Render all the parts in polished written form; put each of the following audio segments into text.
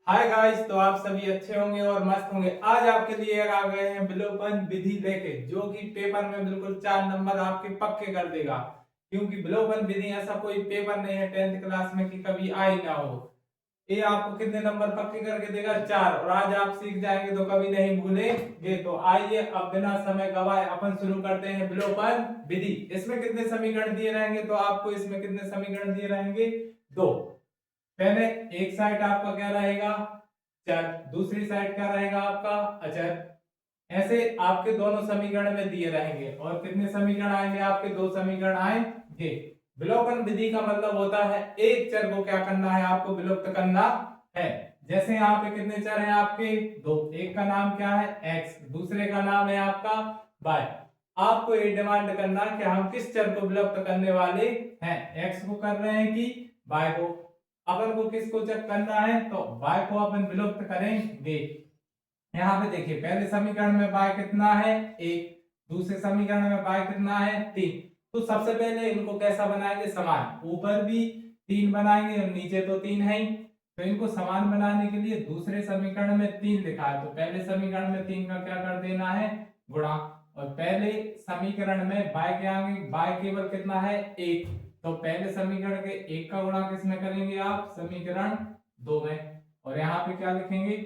Hi guys, तो आप सभी अच्छे होंगे और मस्त होंगे। आज आपके लिए आ गए हैं विलोपन विधि लेके, जो कि पेपर में बिल्कुल 4 नंबर आपके पक्के कर देगा। क्योंकि विलोपन विधि ऐसा कोई पेपर नहीं है 10th क्लास में कि कभी आई ना हो। ये आपको कितने नंबर पक्के करके देगा? 4। और आज आप सीख जाएंगे तो कभी नहीं भूलेंगे। तो आइए अब बिना समय गवाए अपन शुरू करते हैं विलोपन विधि। इसमें कितने समीकरण दिए रहेंगे? तो आपको इसमें कितने समीकरण दिए रहेंगे? 2। पहले एक साइड आपका क्या रहेगा? चर। दूसरी साइड क्या रहेगा आपका? अचर। ऐसे आपके दोनों समीकरण में दिए रहेंगे। और कितने समीकरण आएंगे आपके? 2 समीकरण आएंगे। विलोपन विधि का मतलब होता है एक चर को क्या करना है? आपको विलुप्त करना है। जैसे यहाँ पे कितने चर हैं आपके? 2। एक का नाम क्या है? x, दूसरे का नाम है आपका y। आपको ये डिमांड करना कि हम किस चर को विलुप्त करने वाले हैं, x को कर रहे हैं कि y को? अपन को किसको चेक करना है? तो y को अपन विलुप्त करेंगे। यहाँ पे देखिए, पहले समीकरण में y कितना है? 1। दूसरे समीकरण में y कितना है? 3। तो सबसे पहले इनको कैसा बनाएंगे? समान। ऊपर भी 3 बनाएंगे और नीचे तो 3 है ही। तो इनको समान बनाने के लिए दूसरे समीकरण में 3 लिखा है, तो पहले समीकरण में 3 का क्या कर देना है? गुणा। और पहले समीकरण में y के आगे y केवल कितना है? 1। तो पहले समीकरण के 1 का गुणा किसमें करेंगे आप? समीकरण 2 में। और यहाँ पे क्या लिखेंगे?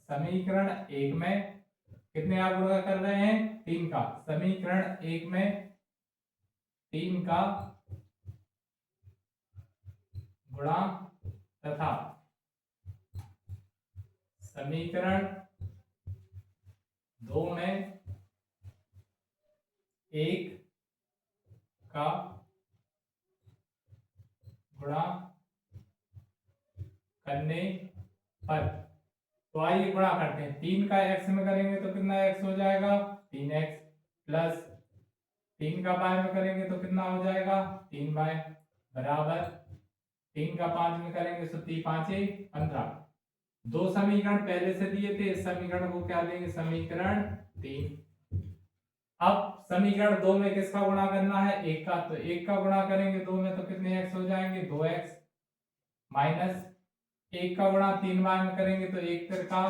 समीकरण 1 में कितने आप गुणा कर रहे हैं? 3 का। समीकरण 1 में 3 का गुणा तथा समीकरण 2 में 1 का गुणा करने पर। तो आइए गुणा करते हैं। 3 का x में करेंगे तो कितना x हो जाएगा? 3x। प्लस 3 का y में करेंगे तो कितना हो जाएगा? 3y। बराबर 3 का 5 में करेंगे तो 3 5 15। दो समीकरण पहले से दिए थे, इस समीकरण को क्या देंगे? समीकरण 3। अब समीकरण 2 में किसका गुणा करना है? 1 का। तो 1 का गुणा करेंगे 2 में तो कितने x हो जाएंगे? 2x। माइनस 1 का गुणा 3y में करेंगे तो 1 तिरका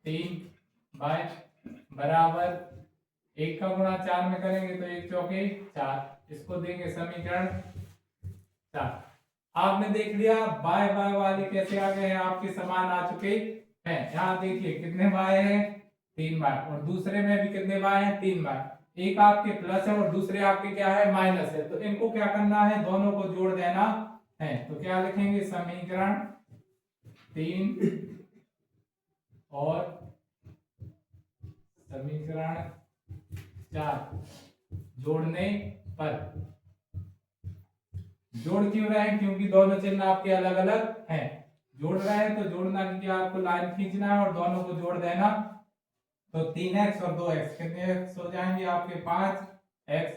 3y। बराबर 1 का गुणा 4 में करेंगे तो 1 चौके 4। इसको देंगे समीकरण 4। आपने देख लिया बाय बाय वाले कैसे आ गए हैं, आपके समान आ चुके हैं। यहाँ देखिए कितने बाय है? 3 बाय। और दूसरे में भी कितने बाय है? 3 बाय। एक आपके प्लस है और दूसरे आपके क्या है? माइनस है। तो इनको क्या करना है? दोनों को जोड़ देना है। तो क्या लिखेंगे? समीकरण 3 और समीकरण 4 जोड़ने पर। जोड़ क्यों रहे हैं? क्योंकि दोनों चिन्ह आपके अलग अलग हैं। जोड़ रहे हैं तो जोड़ना की क्या? आपको लाइन खींचना है और दोनों को जोड़ देना। तो 3x और 2x कितने x हो जाएंगे आपके? 5x।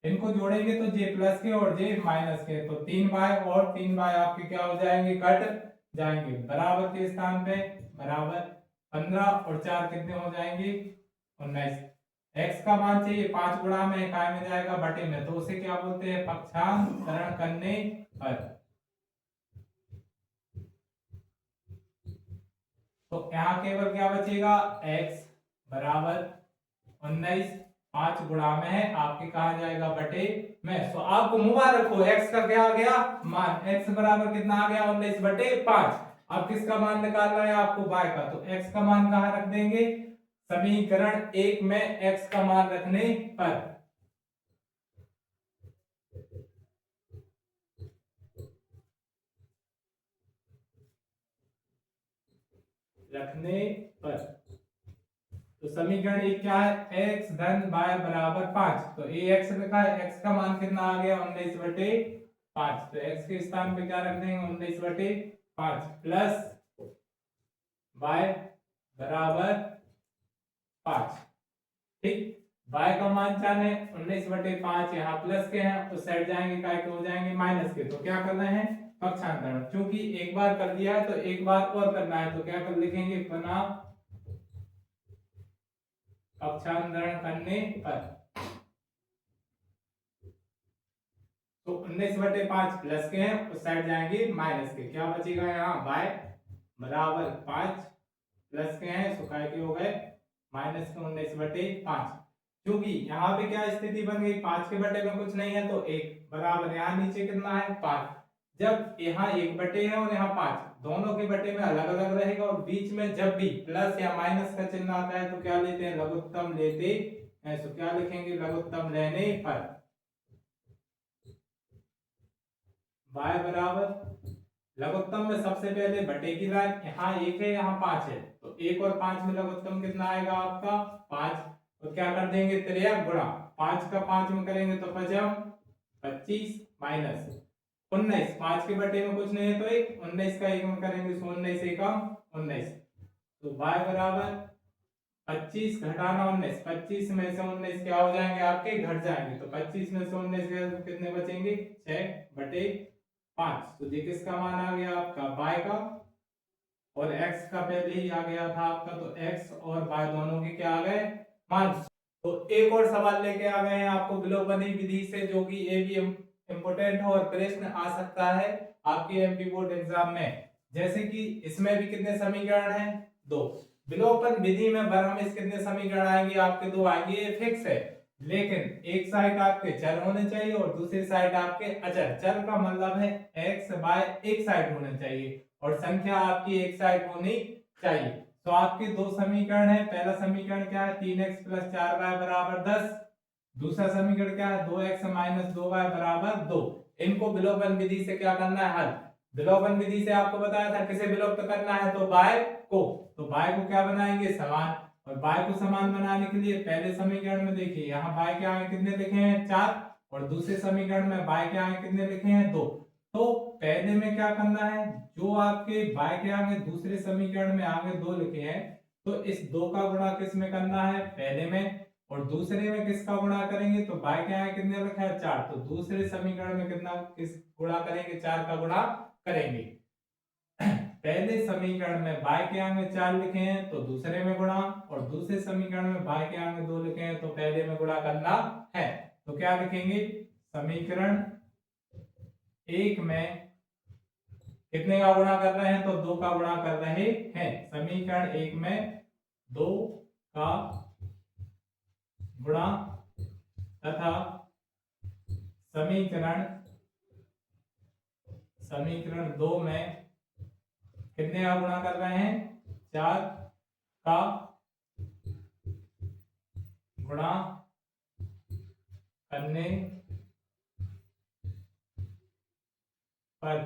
इनको जोड़ेंगे तो j प्लस के और j माइनस के, तो 3y और 3y आपके क्या हो जाएंगे? कट जाएंगे। बराबर के स्थान पे बराबर 15 और 4 कितने हो जाएंगे? 19। x का मान चाहिए, 5 गुणा में काय में जाएगा? बटे में। तो उसे क्या बोलते हैं? पक्षांतरण करने पर। तो यहाँ केवल क्या बचेगा? x बराबर 19। 5 गुणा में है आपके, कहा जाएगा? बटे में। तो आपको मुबारक हो, x का क्या आ गया? मान। x बराबर कितना आ गया? 19 बटे 5। अब किसका मान निकालना है आपको? y का। तो x का मान कहाँ रख देंगे? समीकरण 1 में x का मान रखने पर। रखने पर। तो समीकरण 1 क्या है? x धन y बराबर 5। तो a x लिखा है, x का मान कितना आ गया? 19 बटे 5। तो x के स्थान पे क्या रख देंगे? 19 बटे 5 प्लस y बराबर 5। ठीक। y का मान क्या है? 19 बटे 5। यहाँ प्लस के हैं तो साइड जाएंगे, काय के हो जाएंगे? माइनस के। तो क्या करना है? पक्षांतरण। क्योंकि एक बार कर दिया है तो एक बार और करना है, तो क्या कर लिखेंगे? पुनः पक्षांतरण करने पर। तो 19/5 प्लस के हैं, उस साइड जाएंगे माइनस के, क्या बचेगा यहाँ y बराबर 5 प्लस के हैं, सो काय के हो गए माइनस के 19/5। क्योंकि यहाँ पे क्या स्थिति बन गई, 5 के बटे में कुछ नहीं है तो 1 बराबर यहाँ नीचे कितना है 5। जब यहाँ 1 बटे है और यहाँ 5 दोनों के बटे में अलग अलग रहेगा, और बीच में जब भी प्लस या माइनस का चिन्ह आता है तो क्या लेते हैं, लघुत्तम लेते हैं। तो क्या लिखेंगे, लघुत्तम लेने पर y बराबर लघुत्तम में सबसे पहले बटे की लाइन, यहाँ 1 है यहाँ 5 है, तो 1 और 5 में लघुत्तम कितना आएगा आपका 5। तो क्या कर देंगे, त्रिया गुणा 5 का 5 में करेंगे तो 25 माइनस 19, 5 के बटे में कुछ नहीं है तो 1, 19 का 1 में करेंगे तो 19 एकम 19। तो y बराबर 25 घटाना 19, 25 में से 19 क्या हो जाएंगे आपके, घट जाएंगे, तो 25 में से 19 गए तो कितने बचेंगे 6/5। तो ये किसका मान आ गया आपका y का, और x का पहले ही आ गया था आपका, तो x और y दोनों के क्या आ गए मान। तो एक और सवाल लेके आ गए हैं आपको विलोपनी विधि से, जो कि ये भी इम्पोर्टेंट है और प्रश्न आ सकता है आपके एमपी बोर्ड एग्जाम में। जैसे कि इसमें भी कितने समीकरण हैं, 2। विलोपन विधि में बरहमिश कितने समीकरण आएंगे आपके, 2 आएंगे, ये फिक्स है। लेकिन एक साइड आपके चर होने चाहिए और दूसरी साइड आपके अचर। चर का मतलब है x y एक साइड होने चाहिए और संख्या आपकी एक साइड होनी चाहिए। तो आपके दो समीकरण है, पहला समीकरण क्या है 3x + 4y = 10। दूसरा समीकरण क्या है 2x - 2y = 2। इनको विलोपन विधि से क्या करना है, हल। विलोपन विधि से आपको बताया था किसे विलोप्त करना है, तो y को। तो y को क्या बनाएंगे, समान। और y को समान बनाने के लिए पहले समीकरण में देखिए यहाँ y के आगे कितने लिखे हैं 4, और दूसरे समीकरण में y के आगे कितने लिखे हैं 2। तो पहले में क्या करना है, जो आपके y के आगे दूसरे समीकरण में आगे 2 लिखे हैं, तो इस 2 का गुणा किस में करना है, पहले में। और दूसरे में किसका गुणा करेंगे, तो y के आगे कितने लिखा है 4, तो दूसरे समीकरण में कितना किस गुणा करेंगे, 4 का गुणा करेंगे। पहले समीकरण में y के आगे 4 लिखे हैं तो दूसरे में गुणा, और दूसरे समीकरण में y के आगे 2 लिखे हैं तो पहले में गुणा करना है। तो क्या लिखेंगे, समीकरण 1 में कितने का गुणा कर रहे हैं, तो 2 का गुणा कर रहे हैं। समीकरण 1 में 2 का गुणा तथा समीकरण 2 में कितने का गुणा कर रहे हैं, 4 का गुणा करने पर,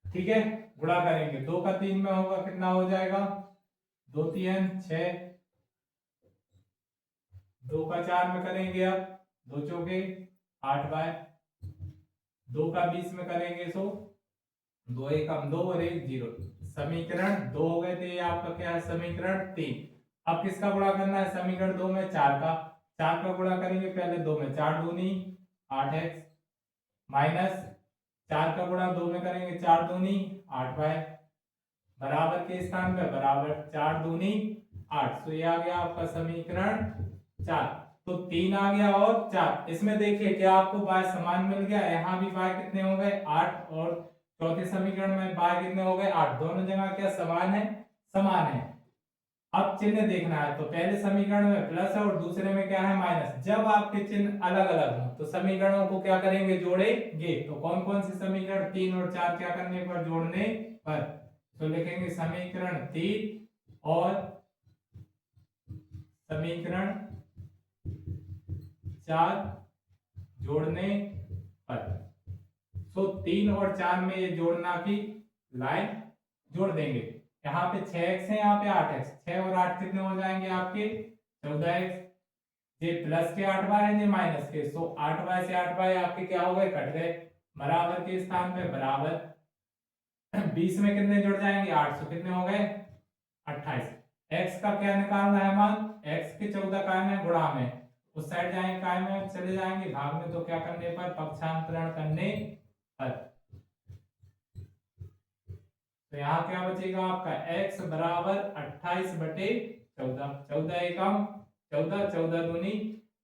ठीक है, गुणा करेंगे 2 का 3 में होगा, कितना हो जाएगा 2 3 6, 2 का 4 में करेंगे, अब 2 चौके 8y, 2 का 20 में करेंगे सो 2 एकम 2 और 1 0। समीकरण 2 हो गए थे, आपका क्या है समीकरण 3। अब किसका गुणा करना है, समीकरण 2 में 4 का गुणा करेंगे, पहले 2 में 4 दूनी 8x माइनस 4 का गुणा 2 में करेंगे 4 दूनी 8y, बराबर के स्थान पे बराबर 4 दूनी 8। तो ये आ गया आपका समीकरण 4। तो 3 आ गया और 4, इसमें देखिए क्या आपको y समान मिल गया, यहाँ भी y कितने हो गए 8, और चौथे समीकरण में y कितने हो गए 8, दोनों जगह क्या समान है, समान है। अब चिन्ह देखना है, तो पहले समीकरण में प्लस है और दूसरे में क्या है माइनस। जब आपके चिन्ह अलग अलग हो तो समीकरणों को क्या करेंगे, जोड़ेंगे। तो कौन कौन से समीकरण 3 और 4 क्या करने पर, जोड़ने पर। तो लिखेंगे समीकरण 3 और समीकरण 4 जोड़ने पर। तो 3 और 4 में ये जोड़ना की लाइन जोड़ देंगे। यहाँ पे 6x है, यहाँ पे 8x, 6 और 8 कितने हो जाएंगे आपके 14x। ये प्लस के 8y है, ये माइनस के, सो 8y से 8y आपके क्या हो गए, कट गए। बराबर के स्थान पे बराबर 20 में कितने जुड़ जाएंगे 8, सो कितने हो गए 28। x का क्या निकालना है मान, x के 14 कायम है गुणा में, उस साइड जाएंगे कायम में चले जाएंगे भाग में, तो क्या करने पर, पक्षांतरण करने पर। तो यहाँ क्या बचेगा आपका x बराबर 28/14, 14 एकम 14, 14 दूनी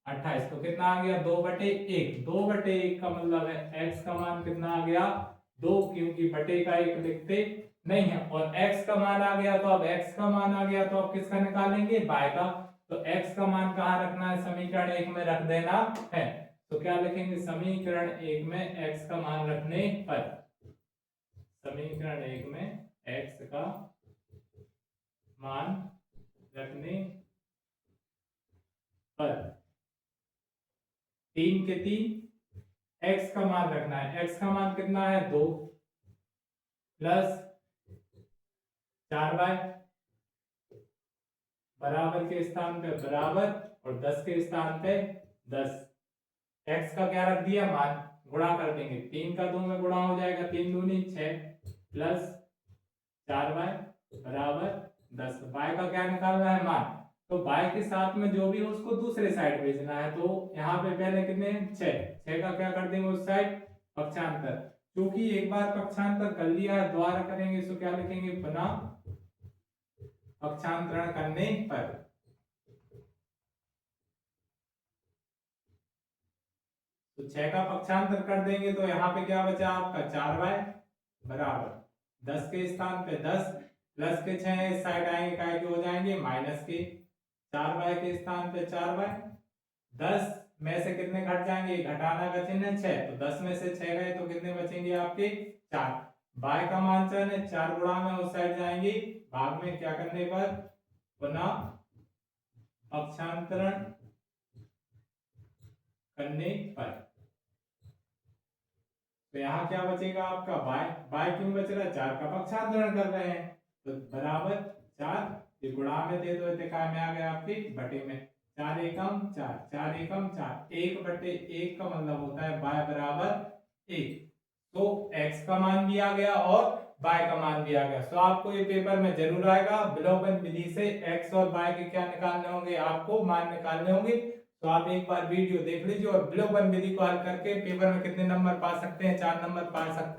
28। तो कितना आ गया 2/1। 2/1 का मतलब है x का मान कितना आ गया 2, क्योंकि बटे का 1 लिखते नहीं है। और x का मान आ गया, तो अब x का मान आ गया तो अब किसका निकालेंगे y का। तो x का मान कहाँ रखना है, समीकरण 1 में रख देना है। तो क्या लिखेंगे, समीकरण 1 में x का मान रखने पर, समीकरण 1 में x का मान रखने पर 3 के 3 x का मान रखना है। x का मान कितना है 2 प्लस 4y बराबर के स्थान पे बराबर और 10 के स्थान पे 10। x का क्या रख दिया मान, गुणा कर देंगे, 3 का 2 में गुणा हो जाएगा, 3 दूनी 6 प्लस 4y बराबर 10। y का क्या निकालना है मान, तो y के साथ में जो भी हो उसको दूसरे साइड भेजना है। तो यहाँ पे पहले कितने 6 का क्या कर देंगे उस साइड पक्षांतर। क्योंकि एक बार पक्षांतर कर लिया है, दोबारा करेंगे इसको क्या लिखेंगे, पुनः पक्षांतरण करने पर। तो 6 का पक्षांतर कर देंगे तो यहाँ पे क्या बचा आपका 4y बराबर 10 के स्थान पे 10 प्लस के 6 इस साइड आएंगे, काय के हो जाएंगे माइनस के, 4y के स्थान पे 4y। 10 में से कितने घट जाएंगे, घटाना का चिन्ह है 6, तो 10 में से 6 गए तो कितने बचेंगे आपके 4। y का मान चलन है 4 गुणा में उस साइड जाएंगे, भाग में क्या करने पर, पुनः पक्षांतरण करने पर। तो यहाँ क्या बचेगा आपका y क्यों बच रहा है, 4 का पक्षांतरण कर रहे हैं, तो बराबर 4, ये गुणा में थे तो काय में आ गया आपके बटे में, 4 एकम 4, 4 एकम 4, 1/1 का मतलब होता है y बराबर 1। तो x का मान भी आ गया और y का मान भी आ गया। तो आपको ये पेपर में जरूर आएगा, विलोपन विधि से x और y के क्या निकालने होंगे, आपको मान निकालने होंगे। तो आप एक बार वीडियो देख लीजिए और विलोपन विधि को हल करके पेपर में कितने नंबर पा सकते हैं, 4 नंबर पा सकते हैं।